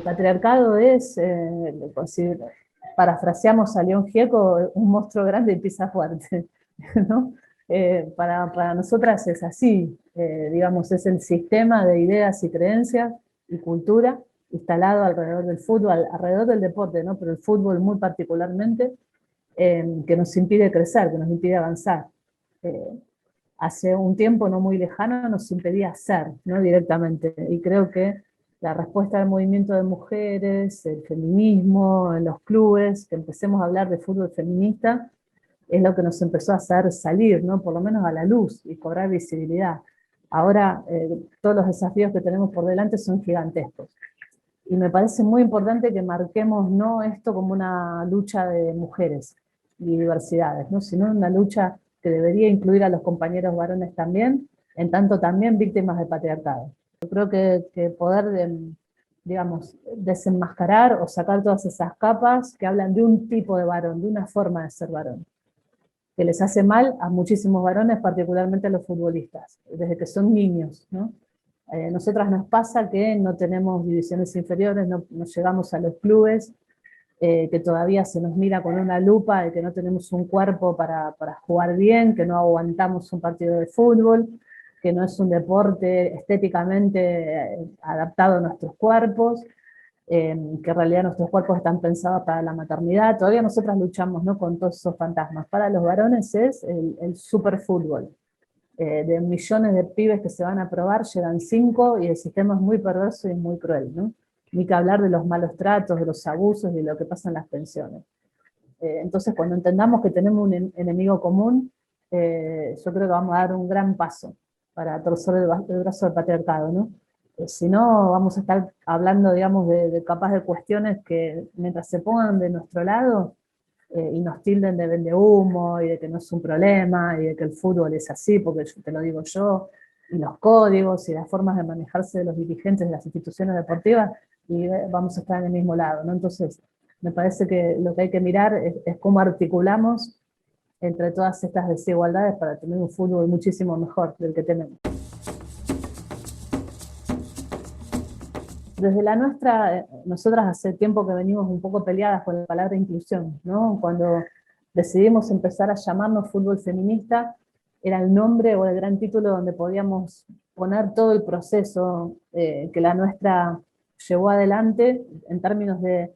el patriarcado es, si parafraseamos a León Gieco, un monstruo grande y pisa fuerte, ¿no? Para nosotras es así, digamos, es el sistema de ideas y creencias y cultura instalado alrededor del fútbol, alrededor del deporte, ¿no? Pero el fútbol muy particularmente, que nos impide crecer, que nos impide avanzar. Hace un tiempo no muy lejano nos impedía ser, ¿no? Directamente, y creo que la respuesta del movimiento de mujeres, el feminismo, en los clubes, que empecemos a hablar de fútbol feminista, es lo que nos empezó a hacer salir, ¿no? Por lo menos a la luz y cobrar visibilidad. Ahora todos los desafíos que tenemos por delante son gigantescos. Y me parece muy importante que marquemos no esto como una lucha de mujeres y diversidades, ¿no? Sino una lucha que debería incluir a los compañeros varones también, en tanto también víctimas del patriarcado. Yo creo que poder, digamos, desenmascarar o sacar todas esas capas que hablan de un tipo de varón, de una forma de ser varón, que les hace mal a muchísimos varones, particularmente a los futbolistas, desde que son niños, ¿no? Nosotras nos pasa que no tenemos divisiones inferiores, no llegamos a los clubes, que todavía se nos mira con una lupa de que no tenemos un cuerpo para jugar bien, que no aguantamos un partido de fútbol, que no es un deporte estéticamente adaptado a nuestros cuerpos, que en realidad nuestros cuerpos están pensados para la maternidad. Todavía nosotras luchamos, ¿no?, con todos esos fantasmas. Para los varones es el superfútbol. De millones de pibes que se van a probar, llegan 5 y el sistema es muy perverso y muy cruel, ¿no? Ni que hablar de los malos tratos, de los abusos y de lo que pasa en las pensiones. Entonces, cuando entendamos que tenemos un enemigo común, yo creo que vamos a dar un gran paso para torcer el brazo del patriarcado, ¿no? Si no, vamos a estar hablando, digamos, de capaz de cuestiones que mientras se pongan de nuestro lado, y nos tilden de vendehumo, y de que no es un problema, y de que el fútbol es así, porque te lo digo yo, y los códigos y las formas de manejarse de los dirigentes de las instituciones deportivas, y vamos a estar en el mismo lado, ¿no? Entonces, me parece que lo que hay que mirar es cómo articulamos entre todas estas desigualdades para tener un fútbol muchísimo mejor del que tenemos. Desde la nuestra, nosotras hace tiempo que venimos un poco peleadas con la palabra inclusión, ¿no? Cuando decidimos empezar a llamarnos fútbol feminista, era el nombre o el gran título donde podíamos poner todo el proceso que la nuestra llevó adelante en términos de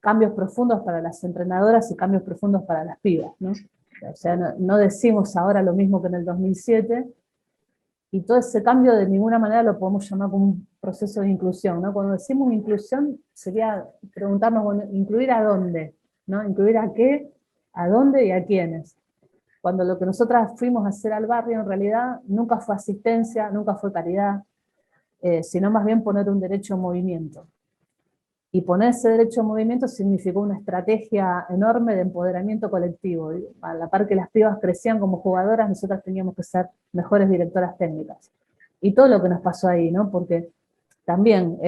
cambios profundos para las entrenadoras y cambios profundos para las pibas, ¿no? O sea, no decimos ahora lo mismo que en el 2007, y todo ese cambio de ninguna manera lo podemos llamar como un proceso de inclusión, ¿no? Cuando decimos inclusión sería preguntarnos, bueno, ¿incluir a dónde? ¿No? ¿Incluir a qué? ¿A dónde y a quiénes? Cuando lo que nosotras fuimos a hacer al barrio en realidad nunca fue asistencia, nunca fue caridad, sino más bien poner un derecho en movimiento. Y poner ese derecho en movimiento significó una estrategia enorme de empoderamiento colectivo. A la par que las pibas crecían como jugadoras, nosotras teníamos que ser mejores directoras técnicas. Y todo lo que nos pasó ahí, ¿no? Porque también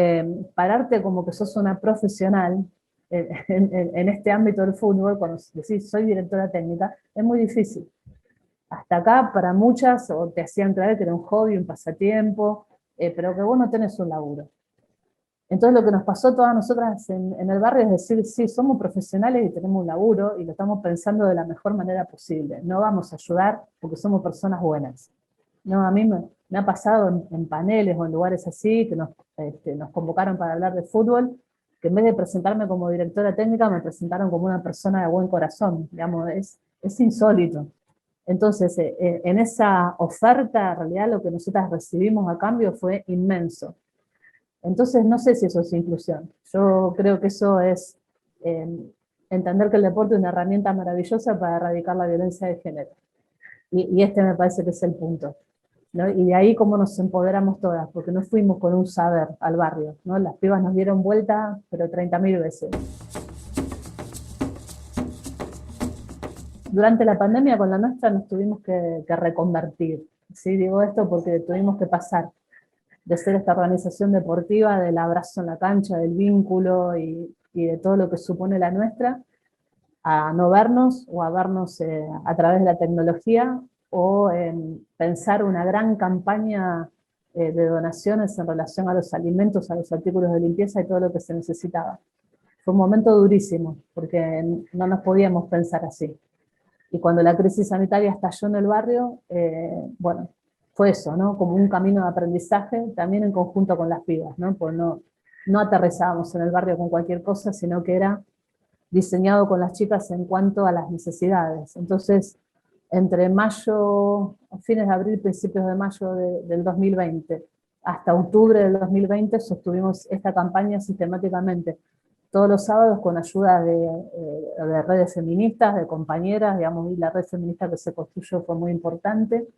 pararte como que sos una profesional en este ámbito del fútbol, cuando decís soy directora técnica, es muy difícil. Hasta acá, para muchas, o te hacían creer que era un hobby, un pasatiempo, pero que vos no tenés un laburo. Entonces lo que nos pasó a todas nosotras en el barrio es decir, sí, somos profesionales y tenemos un laburo y lo estamos pensando de la mejor manera posible. No vamos a ayudar porque somos personas buenas. No, a mí me ha pasado en paneles o en lugares así, que nos convocaron para hablar de fútbol, que en vez de presentarme como directora técnica, me presentaron como una persona de buen corazón. Digamos, es insólito. Entonces, en esa oferta, en realidad lo que nosotras recibimos a cambio fue inmenso. Entonces, no sé si eso es inclusión. Yo creo que eso es entender que el deporte es una herramienta maravillosa para erradicar la violencia de género. Y este me parece que es el punto, ¿no? Y de ahí cómo nos empoderamos todas, porque no fuimos con un saber al barrio, ¿no? Las pibas nos dieron vuelta, pero 30.000 veces. Durante la pandemia con la nuestra nos tuvimos que reconvertir. ¿Sí? Digo esto porque tuvimos que pasar de ser esta organización deportiva, del abrazo en la cancha, del vínculo y de todo lo que supone la nuestra, a no vernos o a vernos a través de la tecnología o pensar una gran campaña de donaciones en relación a los alimentos, a los artículos de limpieza y todo lo que se necesitaba. Fue un momento durísimo, porque no nos podíamos pensar así. Y cuando la crisis sanitaria estalló en el barrio, bueno, fue eso, ¿no? Como un camino de aprendizaje, también en conjunto con las pibas, ¿no? Pues no aterrizábamos en el barrio con cualquier cosa, sino que era diseñado con las chicas en cuanto a las necesidades. Entonces, entre mayo, fines de abril, principios de mayo del 2020, hasta octubre del 2020, sostuvimos esta campaña sistemáticamente, todos los sábados con ayuda de redes feministas, de compañeras, digamos, y la red feminista que se construyó fue muy importante.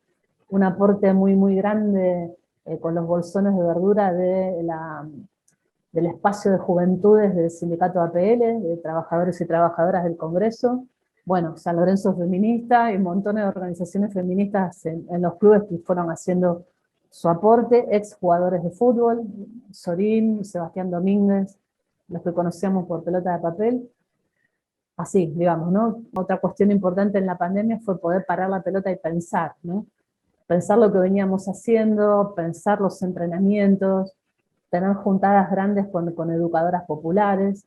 Un aporte muy, muy grande con los bolsones de verdura del espacio de juventudes del sindicato APL, de trabajadores y trabajadoras del Congreso. Bueno, San Lorenzo Feminista y montones de organizaciones feministas en los clubes que fueron haciendo su aporte, ex jugadores de fútbol, Sorín, Sebastián Domínguez, los que conocíamos por pelota de papel. Así, digamos, ¿no? Otra cuestión importante en la pandemia fue poder parar la pelota y pensar, ¿no? Pensar lo que veníamos haciendo, pensar los entrenamientos, tener juntadas grandes con educadoras populares,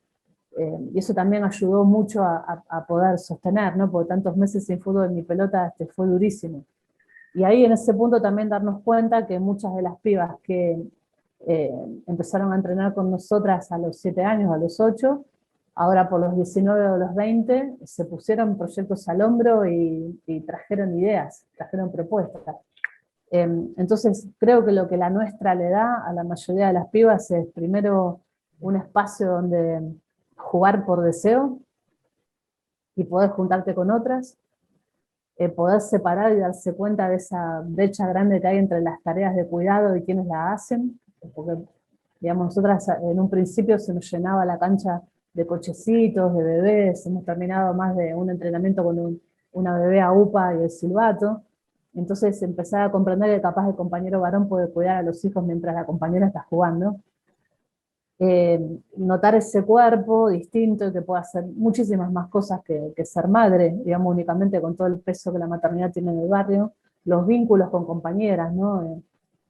y eso también ayudó mucho a poder sostener, ¿no? Porque tantos meses sin fútbol ni pelota fue durísimo. Y ahí en ese punto también darnos cuenta que muchas de las pibas que empezaron a entrenar con nosotras a los 7 años, a los 8, ahora por los 19 o los 20, se pusieron proyectos al hombro y trajeron ideas, trajeron propuestas. Entonces creo que lo que la nuestra le da a la mayoría de las pibas es primero un espacio donde jugar por deseo y poder juntarte con otras, poder separar y darse cuenta de esa brecha grande que hay entre las tareas de cuidado y quienes la hacen, porque digamos, nosotras en un principio se nos llenaba la cancha de cochecitos, de bebés, hemos terminado más de un entrenamiento con una bebé a UPA y el silbato. Entonces empezar a comprender que capaz el compañero varón puede cuidar a los hijos mientras la compañera está jugando. Notar ese cuerpo distinto que puede hacer muchísimas más cosas que ser madre, digamos, únicamente con todo el peso que la maternidad tiene en el barrio, los vínculos con compañeras, ¿no?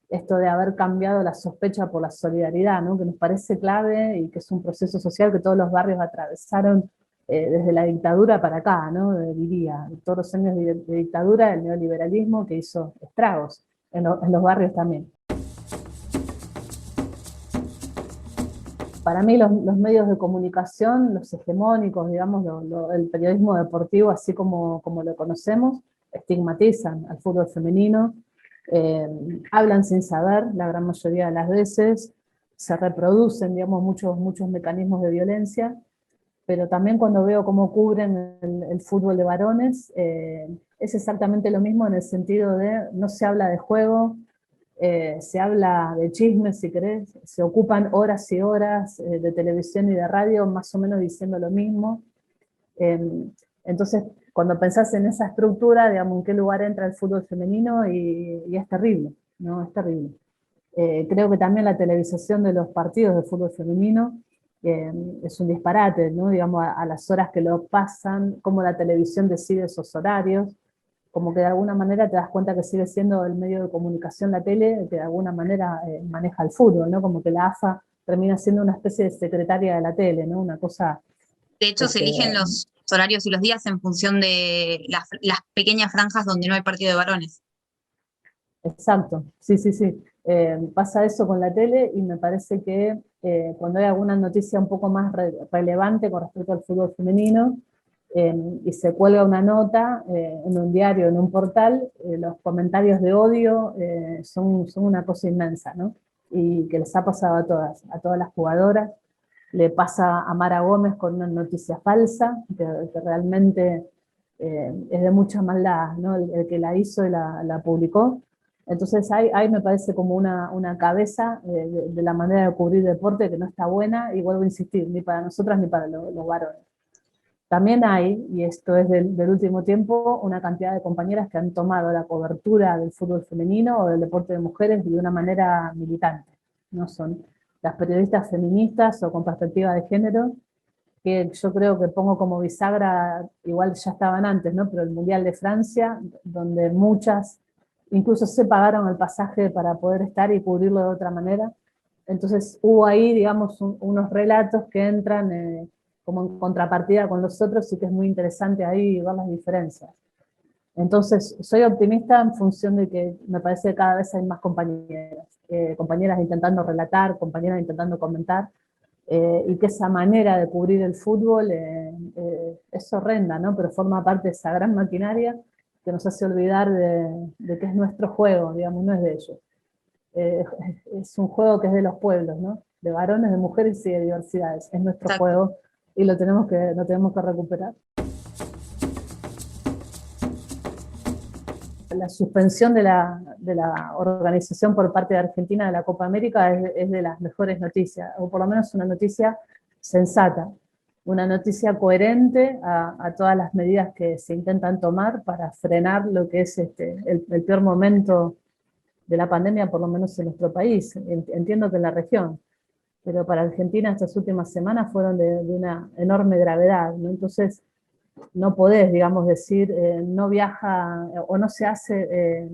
Esto de haber cambiado la sospecha por la solidaridad, ¿no? Que nos parece clave y que es un proceso social que todos los barrios atravesaron desde la dictadura para acá, ¿no? Diría, todos los años de dictadura, el neoliberalismo que hizo estragos en los barrios también. Para mí los medios de comunicación, los hegemónicos, digamos, el periodismo deportivo, así como lo conocemos, estigmatizan al fútbol femenino, hablan sin saber la gran mayoría de las veces, se reproducen, digamos, muchos mecanismos de violencia, pero también cuando veo cómo cubren el fútbol de varones, es exactamente lo mismo en el sentido de no se habla de juego, se habla de chismes, si querés, se ocupan horas y horas de televisión y de radio más o menos diciendo lo mismo. Entonces, cuando pensás en esa estructura, digamos, en qué lugar entra el fútbol femenino y es terrible, ¿no? Es terrible. Creo que también la televisación de los partidos de fútbol femenino es un disparate, ¿no? Digamos, a las horas que lo pasan, cómo la televisión decide esos horarios, como que de alguna manera te das cuenta que sigue siendo el medio de comunicación la tele, que de alguna manera maneja el fútbol, ¿no? Como que la AFA termina siendo una especie de secretaria de la tele, ¿no? Una cosa... De hecho, se eligen los horarios y los días en función de las pequeñas franjas donde no hay partido de varones. Exacto, sí, sí, sí. Pasa eso con la tele y me parece que cuando hay alguna noticia un poco más relevante con respecto al fútbol femenino y se cuelga una nota en un diario, en un portal, los comentarios de odio son una cosa inmensa, ¿no? Y que les ha pasado a todas las jugadoras. Le pasa a Mara Gómez con una noticia falsa, que realmente es de mucha maldad, ¿no? El que la hizo y la publicó. Entonces ahí me parece como una cabeza de la manera de cubrir deporte que no está buena, y vuelvo a insistir, ni para nosotras ni para los varones. También hay, y esto es del último tiempo, una cantidad de compañeras que han tomado la cobertura del fútbol femenino o del deporte de mujeres de una manera militante. No son las periodistas feministas o con perspectiva de género, que yo creo que pongo como bisagra, igual ya estaban antes, ¿no? Pero el Mundial de Francia, donde muchas incluso se pagaron el pasaje para poder estar y cubrirlo de otra manera. Entonces hubo ahí, digamos, unos relatos que entran como en contrapartida con los otros, y que es muy interesante ahí ver las diferencias. Entonces, soy optimista en función de que me parece que cada vez hay más compañeras intentando relatar, compañeras intentando comentar, y que esa manera de cubrir el fútbol es horrenda, ¿no? Pero forma parte de esa gran maquinaria que nos hace olvidar de que es nuestro juego, digamos, no es de ellos. Eh, es un juego que es de los pueblos, ¿no? De varones, de mujeres y de diversidades. Es nuestro Exacto. juego y lo tenemos que recuperar. La suspensión de la organización por parte de Argentina de la Copa América es de las mejores noticias, o por lo menos una noticia sensata, una noticia coherente a todas las medidas que se intentan tomar para frenar lo que es el peor momento de la pandemia, por lo menos en nuestro país. Entiendo que en la región, pero para Argentina estas últimas semanas fueron de una enorme gravedad, ¿no? Entonces, no podés, digamos, decir, no viaja o no se hace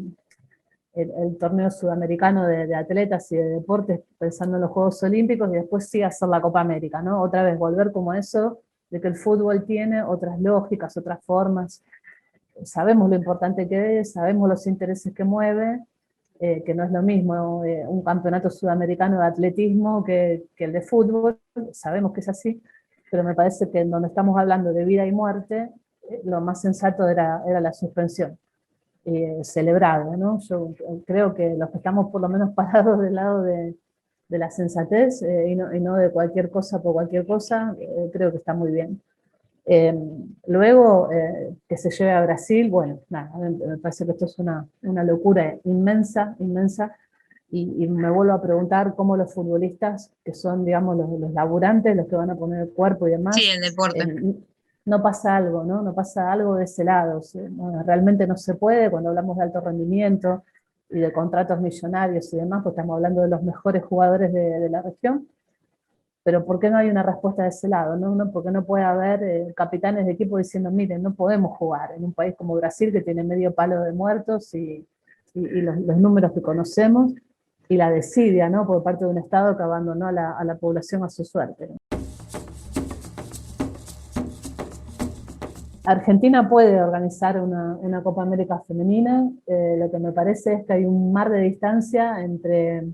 el torneo sudamericano de atletas y de deportes pensando en los Juegos Olímpicos y después sí hacer la Copa América, ¿no? Otra vez volver como eso, de que el fútbol tiene otras lógicas, otras formas. Sabemos lo importante que es, sabemos los intereses que mueve, que no es lo mismo un campeonato sudamericano de atletismo que el de fútbol, sabemos que es así, pero me parece que en donde estamos hablando de vida y muerte, lo más sensato era la suspensión, celebrada, ¿no? Yo creo que los que estamos por lo menos parados del lado de la sensatez y no de cualquier cosa por cualquier cosa, creo que está muy bien. Luego, que se lleve a Brasil, bueno, nada, me parece que esto es una locura inmensa, inmensa, y me vuelvo a preguntar cómo los futbolistas, que son, digamos, los laburantes, los que van a poner el cuerpo y Sí, demás, el deporte. no pasa algo, ¿no? No pasa algo de ese lado. O sea, no, realmente no se puede, cuando hablamos de alto rendimiento y de contratos millonarios y demás, pues estamos hablando de los mejores jugadores de la región. Pero ¿por qué no hay una respuesta de ese lado? ¿No? ¿Por qué no puede haber capitanes de equipo diciendo, miren, no podemos jugar en un país como Brasil, que tiene medio palo de muertos y los números que conocemos, y la desidia, ¿no? Por parte de un Estado que abandonó a la población a su suerte? Argentina puede organizar una Copa América femenina, lo que me parece es que hay un mar de distancia entre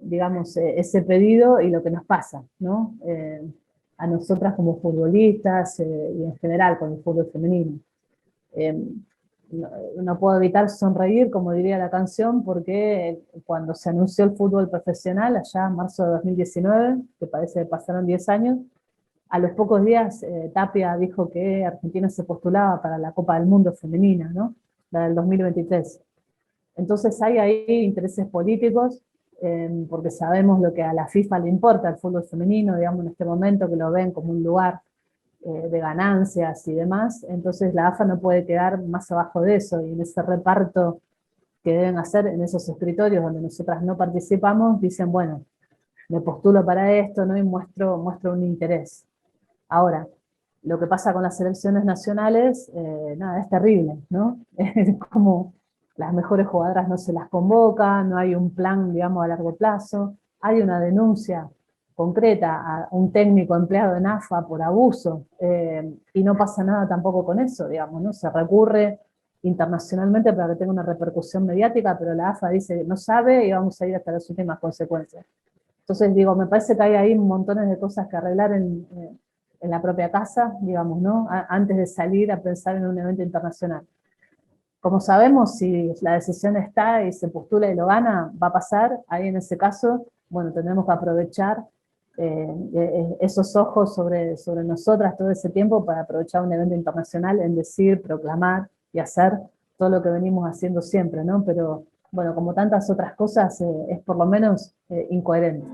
digamos, ese pedido y lo que nos pasa, ¿no? A nosotras como futbolistas y en general con el fútbol femenino. No puedo evitar sonreír, como diría la canción, porque cuando se anunció el fútbol profesional, allá en marzo de 2019, que parece que pasaron 10 años, a los pocos días Tapia dijo que Argentina se postulaba para la Copa del Mundo femenina, ¿no? La del 2023. Entonces hay ahí intereses políticos, porque sabemos lo que a la FIFA le importa el fútbol femenino, digamos, en este momento, que lo ven como un lugar de ganancias y demás. Entonces la AFA no puede quedar más abajo de eso, y en ese reparto que deben hacer en esos escritorios donde nosotras no participamos, dicen, bueno, me postulo para esto, ¿no? Y muestro un interés. Ahora, lo que pasa con las selecciones nacionales, nada, es terrible, ¿no? Es como las mejores jugadoras no se las convoca, no hay un plan, digamos, a largo plazo, hay una denuncia concreta a un técnico empleado en AFA por abuso, y no pasa nada tampoco con eso, digamos, ¿no? Se recurre internacionalmente para que tenga una repercusión mediática, pero la AFA dice que no sabe y vamos a ir hasta las últimas consecuencias. Entonces, digo, me parece que hay ahí montones de cosas que arreglar en la propia casa, digamos, ¿no? Antes de salir a pensar en un evento internacional. Como sabemos, si la decisión está y se postula y lo gana, va a pasar. Ahí en ese caso, bueno, tendremos que aprovechar esos ojos sobre nosotras todo ese tiempo para aprovechar un evento internacional en decir, proclamar y hacer todo lo que venimos haciendo siempre, ¿no? Pero bueno, como tantas otras cosas, es por lo menos incoherente.